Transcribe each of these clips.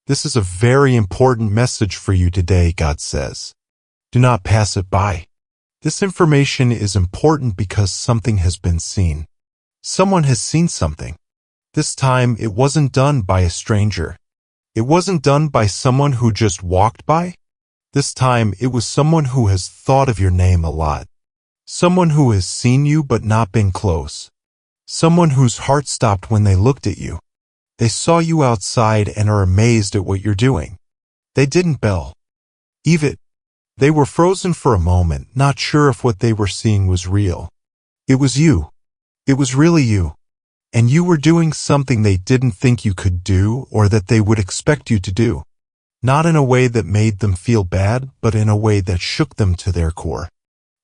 This is a very important message for you today, God says. Do not pass it by. This information is important because something has been seen. Someone has seen something. This time, it wasn't done by a stranger. It wasn't done by someone who just walked by. This time, it was someone who has thought of your name a lot. Someone who has seen you but not been close. Someone whose heart stopped when they looked at you. They saw you outside and are amazed at what you're doing. They didn't bell. Even. They were frozen for a moment, not sure if what they were seeing was real. It was you. It was really you. And you were doing something they didn't think you could do or that they would expect you to do. Not in a way that made them feel bad, but in a way that shook them to their core.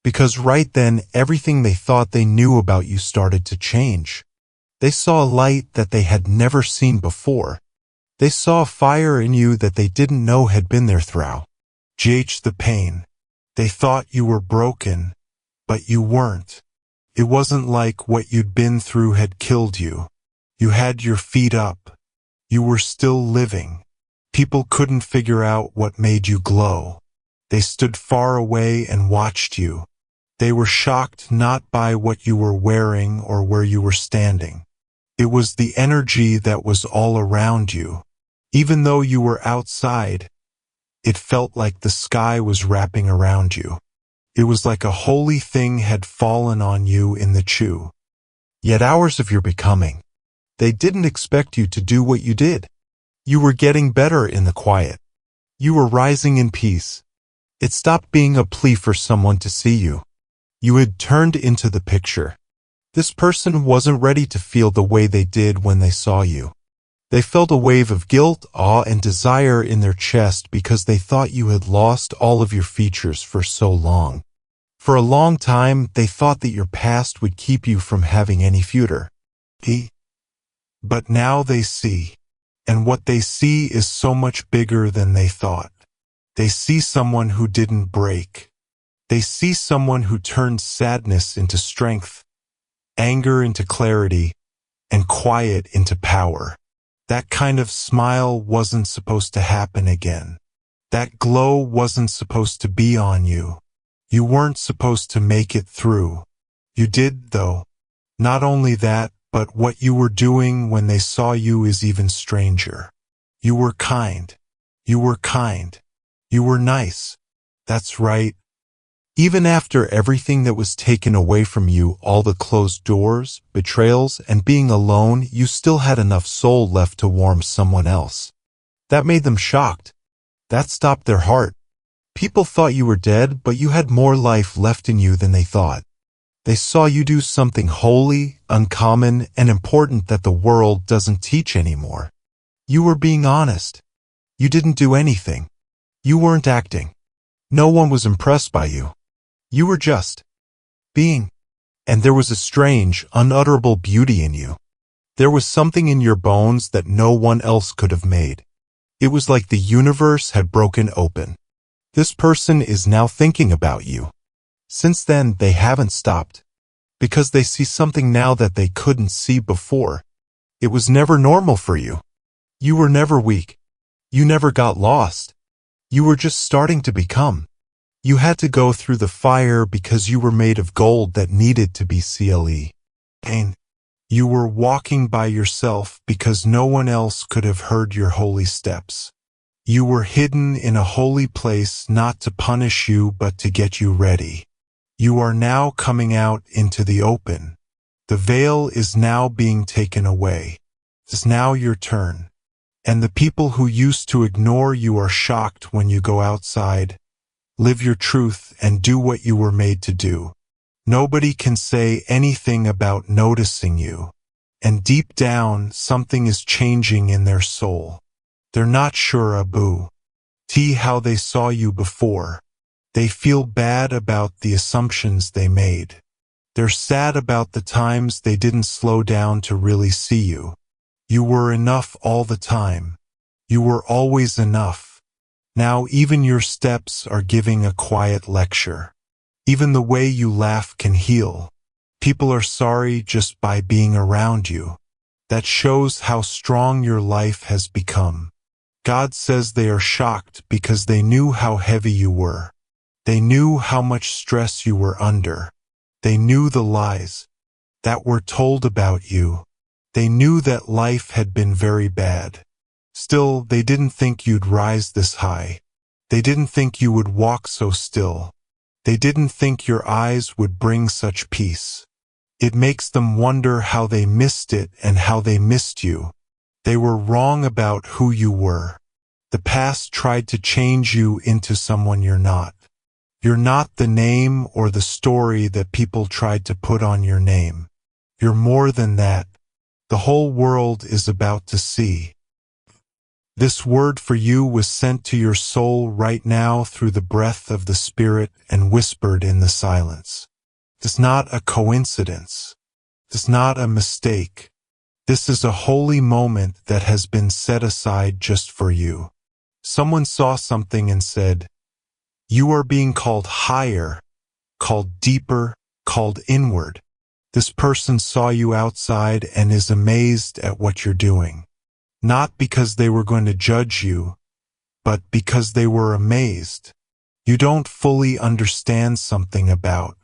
Because right then, everything they thought they knew about you started to change. They saw a light that they had never seen before. They saw a fire in you that they didn't know had been there throughout. The pain. They thought you were broken, but you weren't. It wasn't like what you'd been through had killed you. You had your feet up. You were still living. People couldn't figure out what made you glow. They stood far away and watched you. They were shocked not by what you were wearing or where you were standing. It was the energy that was all around you. Even though you were outside, it felt like the sky was wrapping around you. It was like a holy thing had fallen on you in the chew. Yet hours of your becoming. They didn't expect you to do what you did. You were getting better in the quiet. You were rising in peace. It stopped being a plea for someone to see you. You had turned into the picture. This person wasn't ready to feel the way they did when they saw you. They felt a wave of guilt, awe, and desire in their chest because they thought you had lost all of your features for so long. For a long time, they thought that your past would keep you from having any future. But now they see. And what they see is so much bigger than they thought. They see someone who didn't break. They see someone who turned sadness into strength, anger into clarity, and quiet into power. That kind of smile wasn't supposed to happen again. That glow wasn't supposed to be on you. You weren't supposed to make it through. You did, though. Not only that, but what you were doing when they saw you is even stranger. You were kind. You were kind. You were nice. That's right. Even after everything that was taken away from you, all the closed doors, betrayals, and being alone, you still had enough soul left to warm someone else. That made them shocked. That stopped their heart. People thought you were dead, but you had more life left in you than they thought. They saw you do something holy, uncommon, and important that the world doesn't teach anymore. You were being honest. You didn't do anything. You weren't acting. No one was impressed by you. You were just being. And there was a strange, unutterable beauty in you. There was something in your bones that no one else could have made. It was like the universe had broken open. This person is now thinking about you. Since then, they haven't stopped. Because they see something now that they couldn't see before. It was never normal for you. You were never weak. You never got lost. You were just starting to become. You had to go through the fire because you were made of gold that needed to be clean. You were walking by yourself because no one else could have heard your holy steps. You were hidden in a holy place not to punish you but to get you ready. You are now coming out into the open. The veil is now being taken away. It's now your turn. And the people who used to ignore you are shocked when you go outside. Live your truth and do what you were made to do. Nobody can say anything about noticing you. And deep down, something is changing in their soul. They're not sure about how they saw you before. They feel bad about the assumptions they made. They're sad about the times they didn't slow down to really see you. You were enough all the time. You were always enough. Now even your steps are giving a quiet lecture. Even the way you laugh can heal. People are sorry just by being around you. That shows how strong your life has become. God says they are shocked because they knew how heavy you were. They knew how much stress you were under. They knew the lies that were told about you. They knew that life had been very bad. Still, they didn't think you'd rise this high. They didn't think you would walk so still. They didn't think your eyes would bring such peace. It makes them wonder how they missed it and how they missed you. They were wrong about who you were. The past tried to change you into someone you're not. You're not the name or the story that people tried to put on your name. You're more than that. The whole world is about to see. This word for you was sent to your soul right now through the breath of the Spirit and whispered in the silence. It's not a coincidence. It's not a mistake. This is a holy moment that has been set aside just for you. Someone saw something and said, "You are being called higher, called deeper, called inward." This person saw you outside and is amazed at what you're doing. Not because they were going to judge you, but because they were amazed. You don't fully understand something about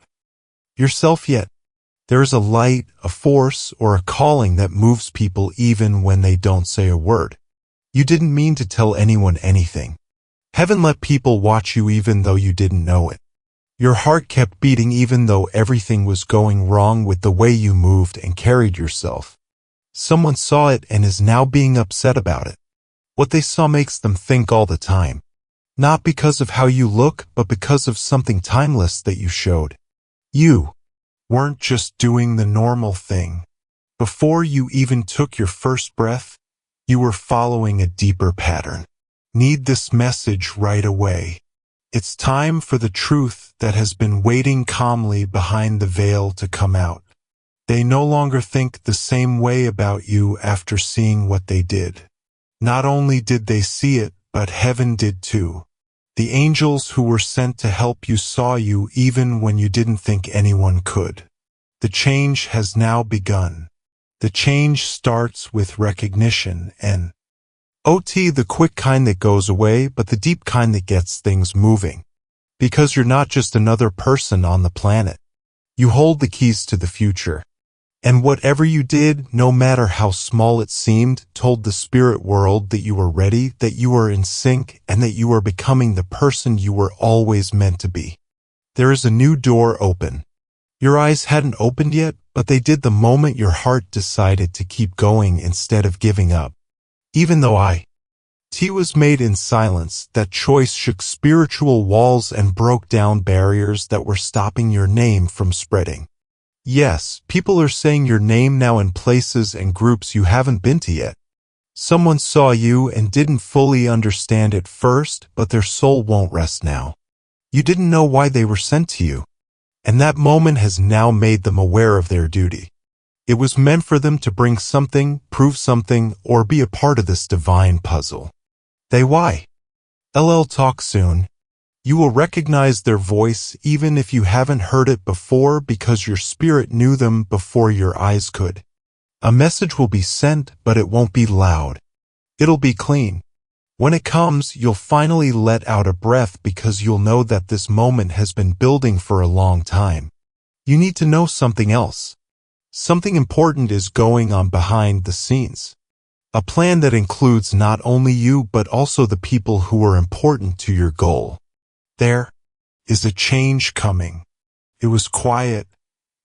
yourself yet. There is a light, a force, or a calling that moves people even when they don't say a word. You didn't mean to tell anyone anything. Heaven let people watch you even though you didn't know it. Your heart kept beating even though everything was going wrong with the way you moved and carried yourself. Someone saw it and is now being upset about it. What they saw makes them think all the time. Not because of how you look, but because of something timeless that you showed. You weren't just doing the normal thing. Before you even took your first breath, you were following a deeper pattern. Need this message right away. It's time for the truth that has been waiting calmly behind the veil to come out. They no longer think the same way about you after seeing what they did. Not only did they see it, but heaven did too. The angels who were sent to help you saw you even when you didn't think anyone could. The change has now begun. The change starts with recognition and the quick kind that goes away, but the deep kind that gets things moving. Because you're not just another person on the planet. You hold the keys to the future. And whatever you did, no matter how small it seemed, told the spirit world that you were ready, that you were in sync, and that you were becoming the person you were always meant to be. There is a new door open. Your eyes hadn't opened yet, but they did the moment your heart decided to keep going instead of giving up. Even though T was made in silence, that choice shook spiritual walls and broke down barriers that were stopping your name from spreading. Yes, people are saying your name now in places and groups you haven't been to yet. Someone saw you and didn't fully understand at first, but their soul won't rest now. You didn't know why they were sent to you. And that moment has now made them aware of their duty. It was meant for them to bring something, prove something, or be a part of this divine puzzle. They talk soon. You will recognize their voice even if you haven't heard it before because your spirit knew them before your eyes could. A message will be sent, but it won't be loud. It'll be clean. When it comes, you'll finally let out a breath because you'll know that this moment has been building for a long time. You need to know something else. Something important is going on behind the scenes. A plan that includes not only you but also the people who are important to your goal. There is a change coming. It was quiet,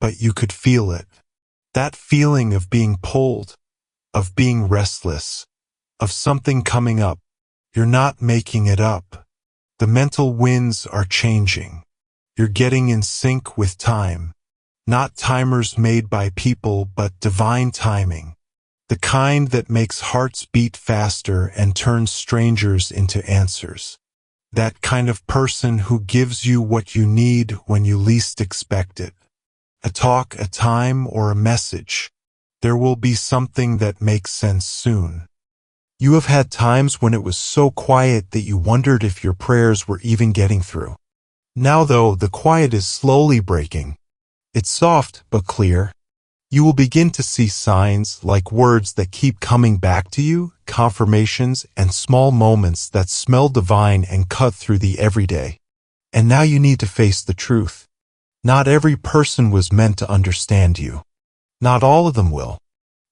but you could feel it. That feeling of being pulled, of being restless, of something coming up. You're not making it up. The mental winds are changing. You're getting in sync with time. Not timers made by people, but divine timing. The kind that makes hearts beat faster and turns strangers into answers. That kind of person who gives you what you need when you least expect it. A talk, a time, or a message. There will be something that makes sense soon. You have had times when it was so quiet that you wondered if your prayers were even getting through. Now though, the quiet is slowly breaking. It's soft but clear. You will begin to see signs like words that keep coming back to you, confirmations, and small moments that smell divine and cut through the everyday. And now you need to face the truth. Not every person was meant to understand you. Not all of them will.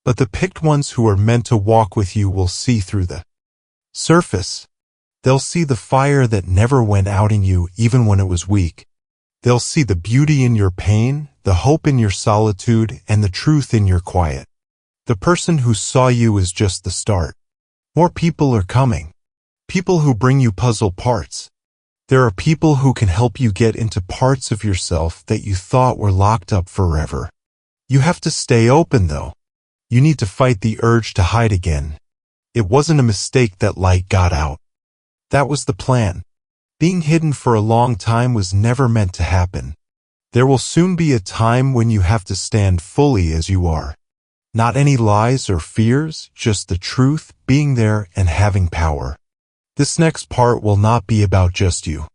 But the picked ones who are meant to walk with you will see through the surface. They'll see the fire that never went out in you even when it was weak. They'll see the beauty in your pain, the hope in your solitude, and the truth in your quiet. The person who saw you is just the start. More people are coming. People who bring you puzzle parts. There are people who can help you get into parts of yourself that you thought were locked up forever. You have to stay open, though. You need to fight the urge to hide again. It wasn't a mistake that light got out. That was the plan. Being hidden for a long time was never meant to happen. There will soon be a time when you have to stand fully as you are. Not any lies or fears, just the truth, being there and having power. This next part will not be about just you.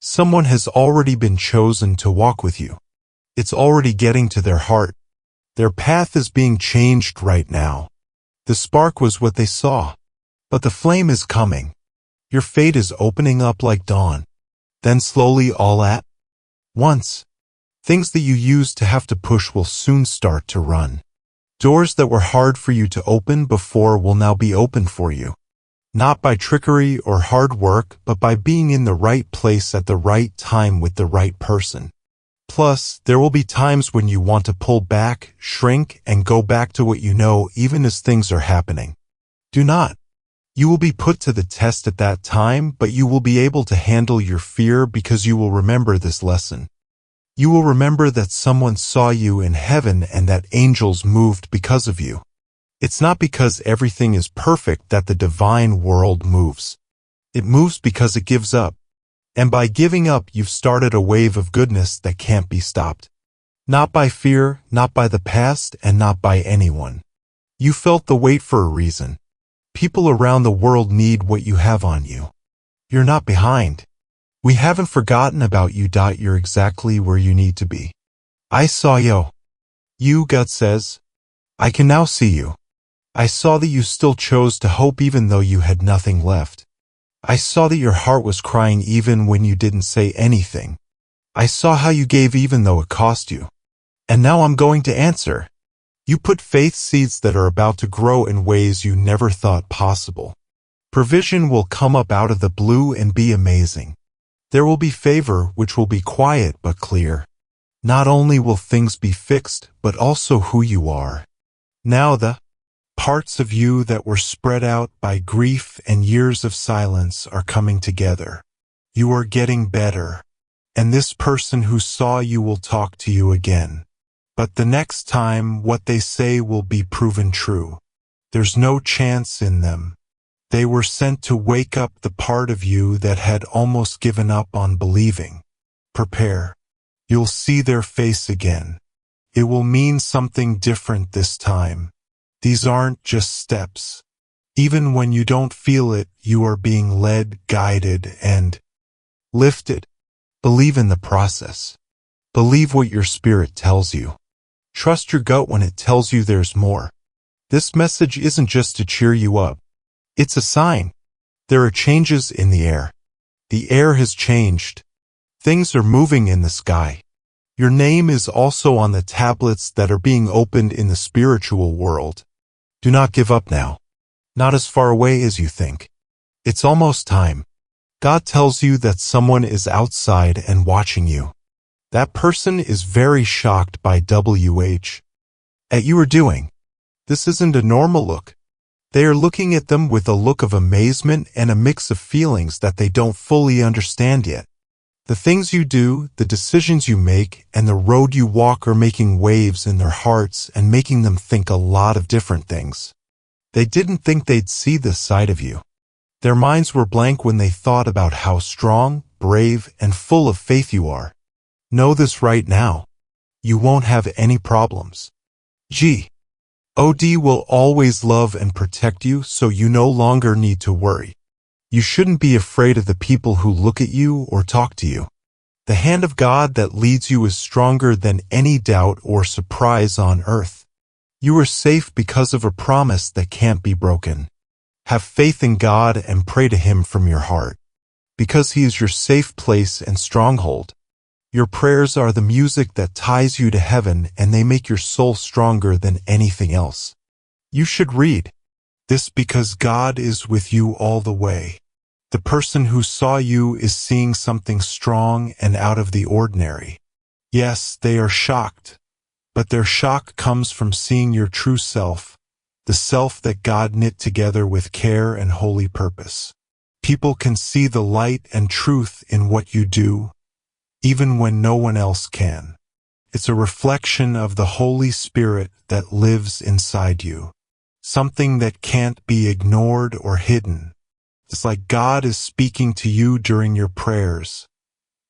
Someone has already been chosen to walk with you. It's already getting to their heart. Their path is being changed right now. The spark was what they saw. But the flame is coming. Your fate is opening up like dawn. Then slowly all at once. Things that you used to have to push will soon start to run. Doors that were hard for you to open before will now be open for you. Not by trickery or hard work, but by being in the right place at the right time with the right person. Plus, there will be times when you want to pull back, shrink, and go back to what you know even as things are happening. Do not. You will be put to the test at that time, but you will be able to handle your fear because you will remember this lesson. You will remember that someone saw you in heaven and that angels moved because of you. It's not because everything is perfect that the divine world moves. It moves because it gives up. And by giving up, you've started a wave of goodness that can't be stopped. Not by fear, not by the past, and not by anyone. You felt the weight for a reason. People around the world need what you have on you. You're not behind. We haven't forgotten about you. You're exactly where you need to be. I saw you, God says. I can now see you. I saw that you still chose to hope even though you had nothing left. I saw that your heart was crying even when you didn't say anything. I saw how you gave even though it cost you. And now I'm going to answer. You put faith seeds that are about to grow in ways you never thought possible. Provision will come up out of the blue and be amazing. There will be favor, which will be quiet but clear. Not only will things be fixed, but also who you are. Now the parts of you that were spread out by grief and years of silence are coming together. You are getting better. And this person who saw you will talk to you again. But the next time, what they say will be proven true. There's no chance in them. They were sent to wake up the part of you that had almost given up on believing. Prepare. You'll see their face again. It will mean something different this time. These aren't just steps. Even when you don't feel it, you are being led, guided, and lifted. Believe in the process. Believe what your spirit tells you. Trust your gut when it tells you there's more. This message isn't just to cheer you up. It's a sign. There are changes in the air. The air has changed. Things are moving in the sky. Your name is also on the tablets that are being opened in the spiritual world. Do not give up now. Not as far away as you think. It's almost time. God tells you that someone is outside and watching you. That person is very shocked by what you are doing. This isn't a normal look. They are looking at them with a look of amazement and a mix of feelings that they don't fully understand yet. The things you do, the decisions you make, and the road you walk are making waves in their hearts and making them think a lot of different things. They didn't think they'd see this side of you. Their minds were blank when they thought about how strong, brave, and full of faith you are. Know this right now. You won't have any problems. God will always love and protect you, so you no longer need to worry. You shouldn't be afraid of the people who look at you or talk to you. The hand of God that leads you is stronger than any doubt or surprise on earth. You are safe because of a promise that can't be broken. Have faith in God and pray to Him from your heart, because He is your safe place and stronghold. Your prayers are the music that ties you to heaven, and they make your soul stronger than anything else. You should read this because God is with you all the way. The person who saw you is seeing something strong and out of the ordinary. Yes, they are shocked, but their shock comes from seeing your true self, the self that God knit together with care and holy purpose. People can see the light and truth in what you do, even when no one else can. It's a reflection of the Holy Spirit that lives inside you, something that can't be ignored or hidden. It's like God is speaking to you during your prayers,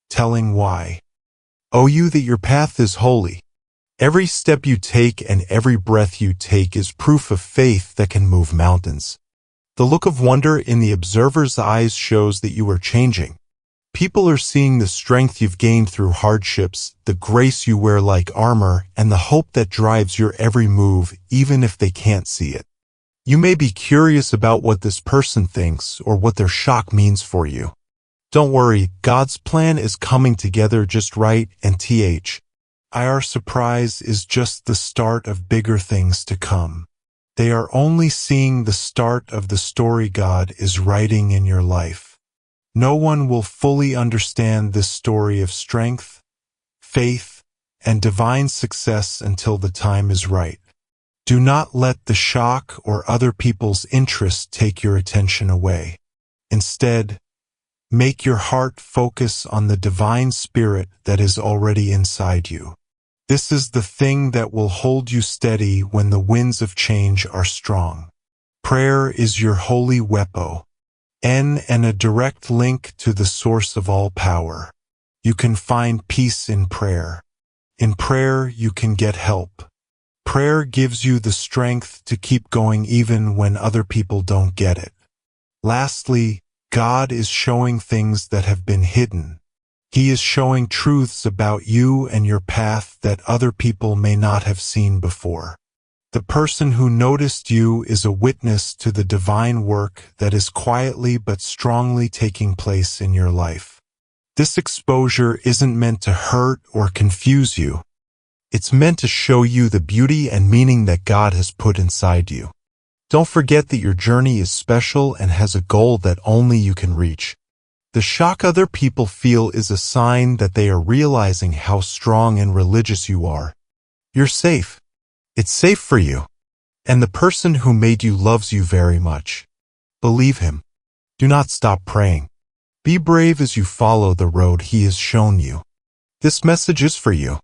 telling why. Oh, you that your path is holy. Every step you take and every breath you take is proof of faith that can move mountains. The look of wonder in the observer's eyes shows that you are changing. People are seeing the strength you've gained through hardships, the grace you wear like armor, and the hope that drives your every move, even if they can't see it. You may be curious about what this person thinks or what their shock means for you. Don't worry, God's plan is coming together just right, and our surprise is just the start of bigger things to come. They are only seeing the start of the story God is writing in your life. No one will fully understand this story of strength, faith, and divine success until the time is right. Do not let the shock or other people's interest take your attention away. Instead, make your heart focus on the divine spirit that is already inside you. This is the thing that will hold you steady when the winds of change are strong. Prayer is your holy weapon, and a direct link to the source of all power. You can find peace in prayer. In prayer, you can get help. Prayer gives you the strength to keep going even when other people don't get it. Lastly, God is showing things that have been hidden. He is showing truths about you and your path that other people may not have seen before. The person who noticed you is a witness to the divine work that is quietly but strongly taking place in your life. This exposure isn't meant to hurt or confuse you. It's meant to show you the beauty and meaning that God has put inside you. Don't forget that your journey is special and has a goal that only you can reach. The shock other people feel is a sign that they are realizing how strong and religious you are. You're safe. It's safe for you. And the person who made you loves you very much. Believe Him. Do not stop praying. Be brave as you follow the road He has shown you. This message is for you.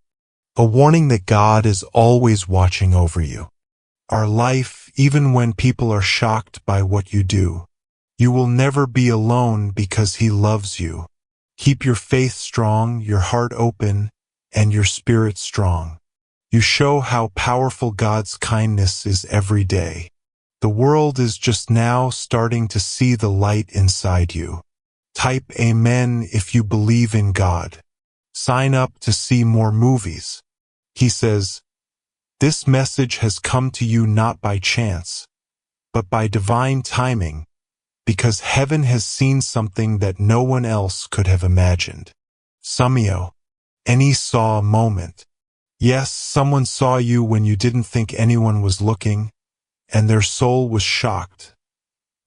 A warning that God is always watching over you. Our life, even when people are shocked by what you do, you will never be alone because He loves you. Keep your faith strong, your heart open, and your spirit strong. You show how powerful God's kindness is every day. The world is just now starting to see the light inside you. Type Amen if you believe in God. Sign up to see more movies. He says, this message has come to you not by chance, but by divine timing, because heaven has seen something that no one else could have imagined. Samio, any saw a moment. Yes, someone saw you when you didn't think anyone was looking, and their soul was shocked.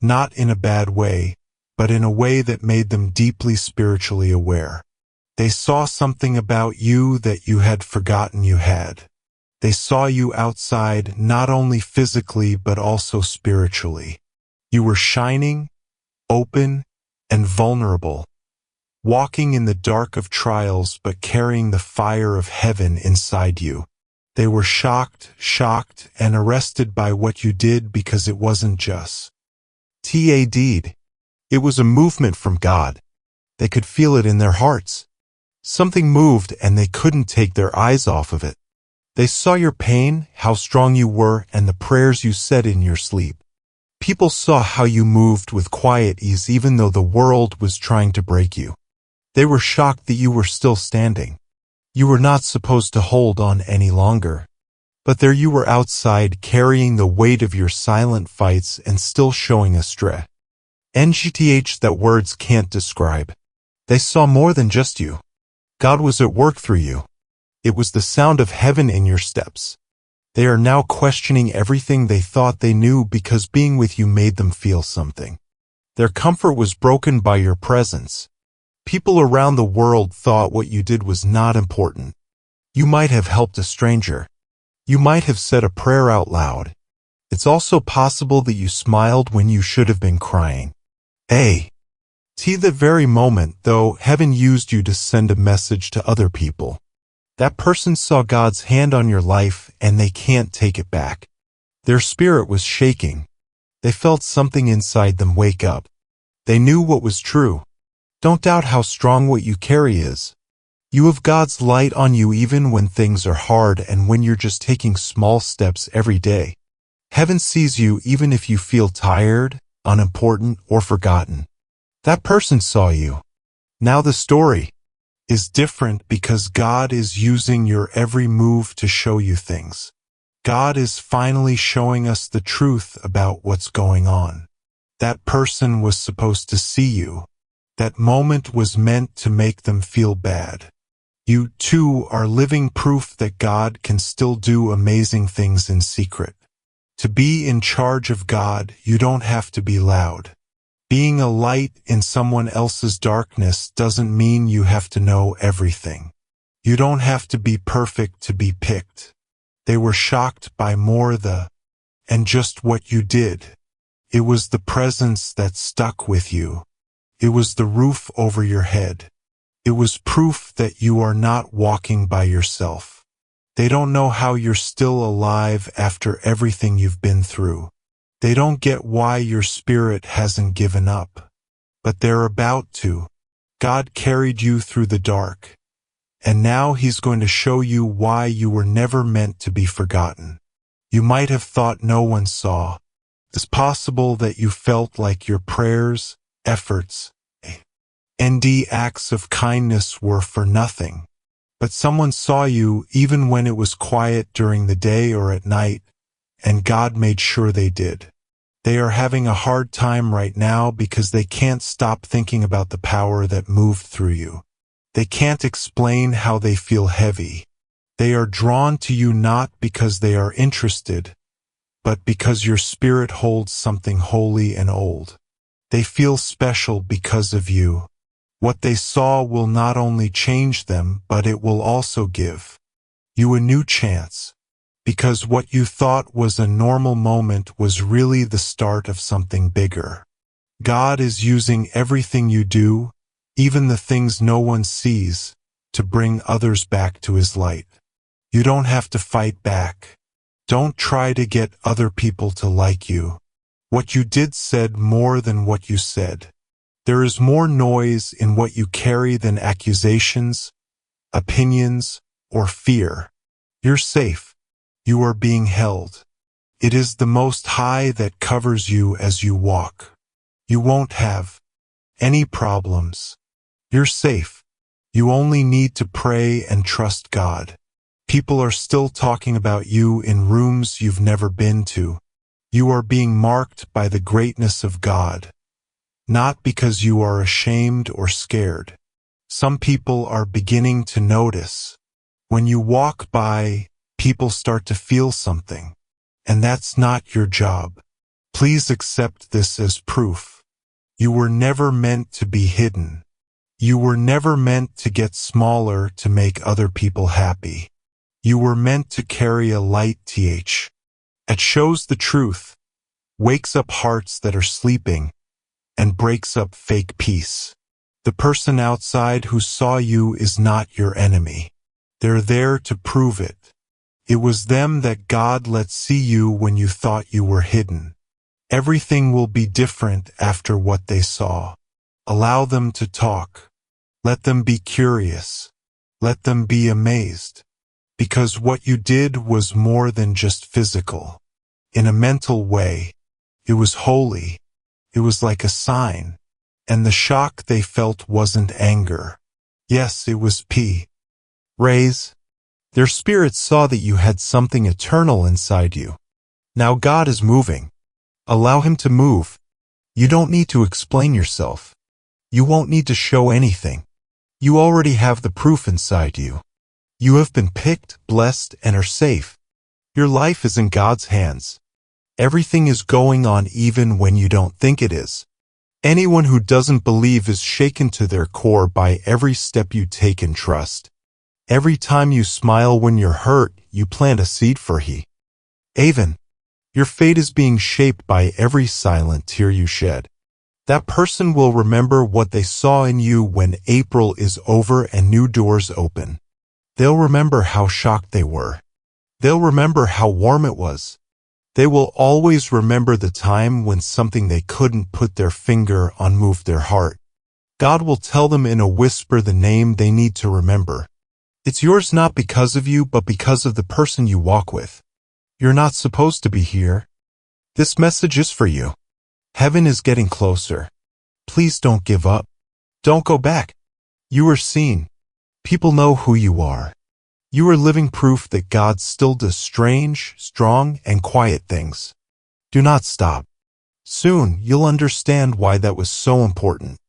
Not in a bad way, but in a way that made them deeply spiritually aware. They saw something about you that you had forgotten you had. They saw you outside not only physically but also spiritually. You were shining, open, and vulnerable, walking in the dark of trials but carrying the fire of heaven inside you. They were shocked, and arrested by what you did because it wasn't just a deed. It was a movement from God. They could feel it in their hearts. Something moved and they couldn't take their eyes off of it. They saw your pain, how strong you were, and the prayers you said in your sleep. People saw how you moved with quiet ease even though the world was trying to break you. They were shocked that you were still standing. You were not supposed to hold on any longer. But there you were outside carrying the weight of your silent fights and still showing a strength that words can't describe. They saw more than just you. God was at work through you. It was the sound of heaven in your steps. They are now questioning everything they thought they knew because being with you made them feel something. Their comfort was broken by your presence. People around the world thought what you did was not important. You might have helped a stranger. You might have said a prayer out loud. It's also possible that you smiled when you should have been crying. That very moment, though, heaven used you to send a message to other people. That person saw God's hand on your life and they can't take it back. Their spirit was shaking. They felt something inside them wake up. They knew what was true. Don't doubt how strong what you carry is. You have God's light on you even when things are hard and when you're just taking small steps every day. Heaven sees you even if you feel tired, unimportant, or forgotten. That person saw you. Now the story is different because God is using your every move to show you things. God is finally showing us the truth about what's going on. That person was supposed to see you. That moment was meant to make them feel bad. You, too, are living proof that God can still do amazing things in secret. To be in charge of God, you don't have to be loud. Being a light in someone else's darkness doesn't mean you have to know everything. You don't have to be perfect to be picked. They were shocked by more and just what you did. It was the presence that stuck with you. It was the roof over your head. It was proof that you are not walking by yourself. They don't know how you're still alive after everything you've been through. They don't get why your spirit hasn't given up. But they're about to. God carried you through the dark. And now He's going to show you why you were never meant to be forgotten. You might have thought no one saw. It's possible that you felt like your prayers, efforts, and acts of kindness were for nothing. But someone saw you even when it was quiet during the day or at night, and God made sure they did. They are having a hard time right now because they can't stop thinking about the power that moved through you. They can't explain how they feel heavy. They are drawn to you not because they are interested, but because your spirit holds something holy and old. They feel special because of you. What they saw will not only change them, but it will also give you a new chance. Because what you thought was a normal moment was really the start of something bigger. God is using everything you do, even the things no one sees, to bring others back to His light. You don't have to fight back. Don't try to get other people to like you. What you did said more than what you said. There is more noise in what you carry than accusations, opinions, or fear. You're safe. You are being held. It is the Most High that covers you as you walk. You won't have any problems. You're safe. You only need to pray and trust God. People are still talking about you in rooms you've never been to. You are being marked by the greatness of God. Not because you are ashamed or scared. Some people are beginning to notice. When you walk by, people start to feel something. And that's not your job. Please accept this as proof. You were never meant to be hidden. You were never meant to get smaller to make other people happy. You were meant to carry a light that shows the truth, wakes up hearts that are sleeping, and breaks up fake peace. The person outside who saw you is not your enemy. They're there to prove it. It was them that God let see you when you thought you were hidden. Everything will be different after what they saw. Allow them to talk. Let them be curious. Let them be amazed. Because what you did was more than just physical. In a mental way, it was holy. It was like a sign. And the shock they felt wasn't anger. Yes, it was praise. Their spirits saw that you had something eternal inside you. Now God is moving. Allow Him to move. You don't need to explain yourself. You won't need to show anything. You already have the proof inside you. You have been picked, blessed, and are safe. Your life is in God's hands. Everything is going on even when you don't think it is. Anyone who doesn't believe is shaken to their core by every step you take in trust. Every time you smile when you're hurt, you plant a seed for He. Avon, your fate is being shaped by every silent tear you shed. That person will remember what they saw in you when April is over and new doors open. They'll remember how shocked they were. They'll remember how warm it was. They will always remember the time when something they couldn't put their finger on moved their heart. God will tell them in a whisper the name they need to remember. It's yours not because of you, but because of the person you walk with. You're not supposed to be here. This message is for you. Heaven is getting closer. Please don't give up. Don't go back. You are seen. People know who you are. You are living proof that God still does strange, strong, and quiet things. Do not stop. Soon, you'll understand why that was so important.